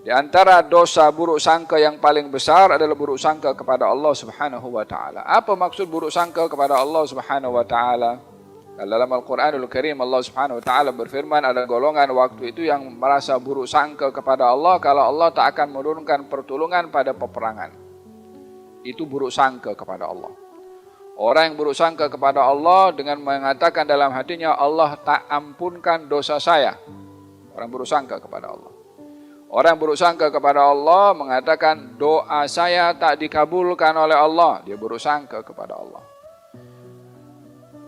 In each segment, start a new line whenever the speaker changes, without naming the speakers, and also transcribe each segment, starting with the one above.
Di antara dosa buruk sangka yang paling besar adalah buruk sangka kepada Allah Subhanahu wa taala. Apa maksud buruk sangka kepada Allah Subhanahu wa taala? Dalam Al-Qur'anul Karim Allah Subhanahu wa taala berfirman, ada golongan waktu itu yang merasa buruk sangka kepada Allah kalau Allah tak akan menurunkan pertolongan pada peperangan. Itu buruk sangka kepada Allah. Orang yang buruk sangka kepada Allah dengan mengatakan dalam hatinya, Allah tak ampunkan dosa saya. Orang buruk sangka kepada Allah. Orang buruk sangka kepada Allah mengatakan doa saya tak dikabulkan oleh Allah. Dia buruk sangka kepada Allah.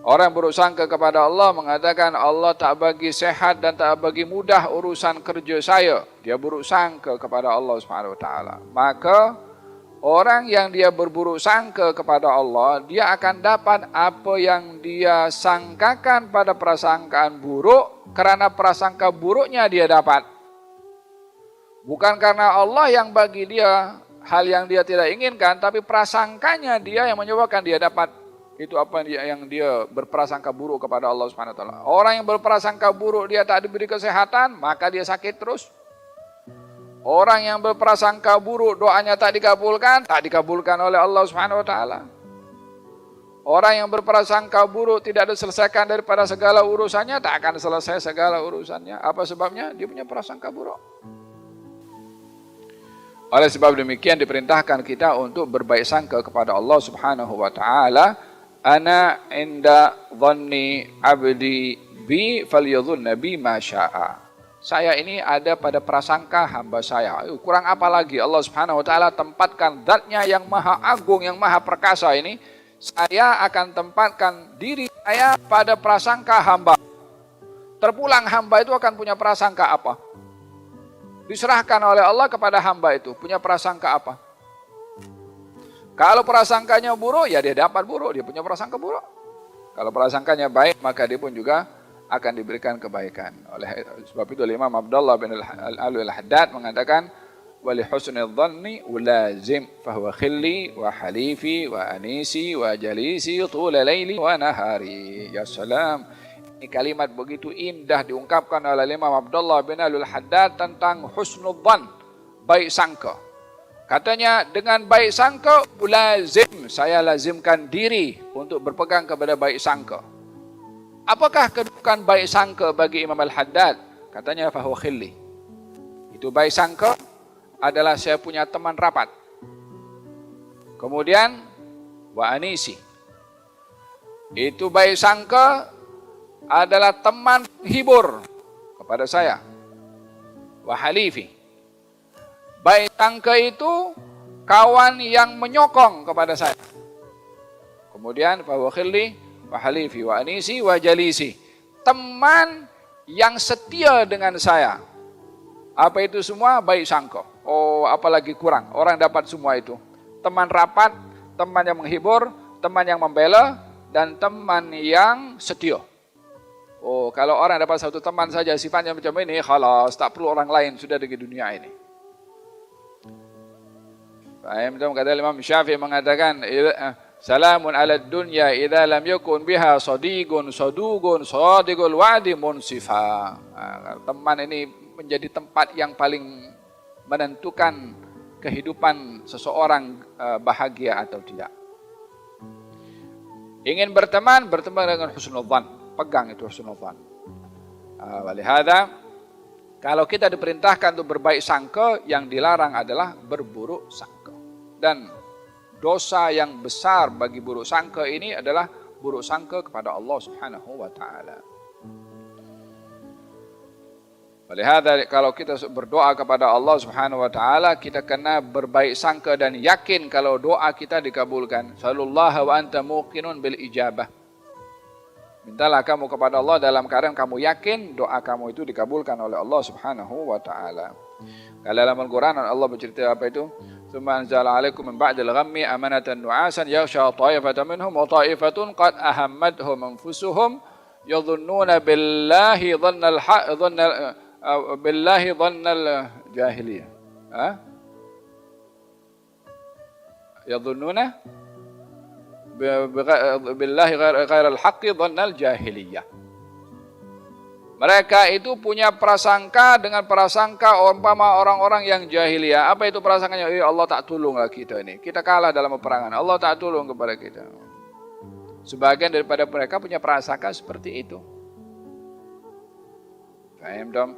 Orang buruk sangka kepada Allah mengatakan Allah tak bagi sehat dan tak bagi mudah urusan kerja saya. Dia buruk sangka kepada Allah Subhanahu wa taala. Maka orang yang dia berburuk sangka kepada Allah, dia akan dapat apa yang dia sangkakan pada prasangkaan buruk, karena prasangka buruknya dia dapat. Bukan karena Allah yang bagi dia hal yang dia tidak inginkan, tapi prasangkanya dia yang menyebabkan dia dapat itu apa yang dia berprasangka buruk kepada Allah Subhanahu wa taala. Orang yang berprasangka buruk dia tak diberi kesehatan, maka dia sakit terus. Orang yang berprasangka buruk doanya tak dikabulkan oleh Allah Subhanahu wa taala. Orang yang berprasangka buruk tidak diselesaikan daripada segala urusannya, tak akan selesai segala urusannya. Apa sebabnya? Dia punya prasangka buruk. Oleh sebab demikian diperintahkan kita untuk berbaik sangka kepada Allah Subhanahu wa taala. Ana inda dhanni abdi bi falyadhunna bi ma syaa. Saya ini ada pada prasangka hamba saya. Kurang apa lagi Allah Subhanahu wa taala tempatkan zatnya yang maha agung, yang maha perkasa ini. Saya akan tempatkan diri saya pada prasangka hamba. Terpulang hamba itu akan punya prasangka apa? Diserahkan oleh Allah kepada hamba itu. Punya prasangka apa? Kalau prasangkanya buruk, ya dia dapat buruk. Dia punya prasangka buruk. Kalau prasangkanya baik, maka dia pun juga akan diberikan kebaikan. Oleh sebab itu Imam Abdullah bin Al-Haddad mengatakan, wali husnil dhanni ulazim fahuwa khilli wa halifi wa anisi wa jalisi tula laili wa nahari. Ya salam. Ini kalimat begitu indah diungkapkan oleh Imam Abdullah bin Al-Haddad tentang husnul dhan, baik sangka. Katanya dengan baik sangka ulazim, saya lazimkan diri untuk berpegang kepada baik sangka. Apakah kedudukan baik sangka bagi Imam Al-Haddad? Katanya fahuwa khilli. Itu baik sangka adalah saya punya teman rapat. Kemudian wa anisi. Itu baik sangka adalah teman hibur kepada saya. Wa halifi. Baik sangka itu kawan yang menyokong kepada saya. Kemudian fa huwa khilli wa halifi wa anisi wa jalisi. Teman yang setia dengan saya. Apa itu semua? Baik sangka. Oh, apalagi kurang. Orang dapat semua itu. Teman rapat, teman yang menghibur, teman yang membela, dan teman yang setia. Oh, kalau orang dapat satu teman saja sifatnya macam ini, khalas, tak perlu orang lain sudah di dunia ini. Kata Imam Syafi'i mengatakan, salamun ala dunya idza lam yakun biha sadiqun saduqun sadiqul wa'di munsifa. Teman ini menjadi tempat yang paling menentukan kehidupan seseorang bahagia atau tidak. Ingin berteman dengan husnul dhan. Pegang itu husnul dhan. Walihada, kalau kita diperintahkan untuk berbaik sangka, yang dilarang adalah berburuk sangka. Dan dosa yang besar bagi buruk sangka ini adalah buruk sangka kepada Allah Subhanahu wa taala. Walihada, kalau kita berdoa kepada Allah Subhanahu wa taala, kita kena berbaik sangka dan yakin kalau doa kita dikabulkan. Sallallahu wa anta muqinun bil ijabah. Mintalah kamu kepada Allah dalam keadaan kamu yakin doa kamu itu dikabulkan oleh Allah Subhanahu wa taala. Kalau dalam Al-Qur'an Allah bercerita apa itu? Tsumma anzala 'alaikum min ba'dil ghammi amanatan nu'asan yaghsha ta'ifatan minhum wa ta'ifatun qad ahammadhum anfusuhum yadhunnuna billahi dhannal jahiliyah. Yadhunnuna billahi ghairal haqqi dhannal jahiliyah. Mereka itu punya prasangka dengan prasangka umpama orang-orang yang jahiliyah. Apa itu prasangkanya? Allah tak tolonglah kita ini. Kita kalah dalam peperangan. Allah tak tolong kepada kita. Sebagian daripada mereka punya prasangka seperti itu. Paham dong?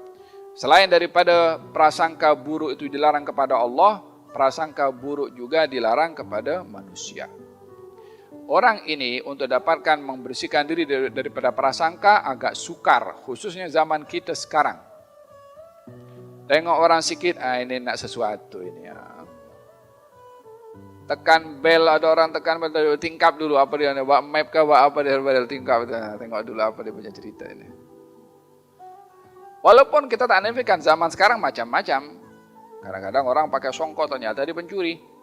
Selain daripada prasangka buruk itu dilarang kepada Allah, prasangka buruk juga dilarang kepada manusia. Orang ini untuk dapatkan membersihkan diri daripada prasangka agak sukar, khususnya zaman kita sekarang. Tengok orang sikit, ini nak sesuatu ini ya. Tekan bel, ada orang tekan bel, tingkap dulu apa dia, buat map ke, buat apa dia, tingkap, tengok dulu apa dia punya cerita ini. Walaupun kita tak nafikan zaman sekarang macam-macam. Kadang-kadang orang pakai songkok ternyata dia pencuri.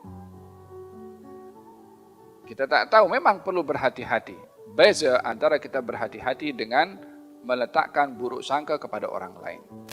Kita tak tahu, memang perlu berhati-hati. Beza antara kita berhati-hati dengan meletakkan buruk sangka kepada orang lain.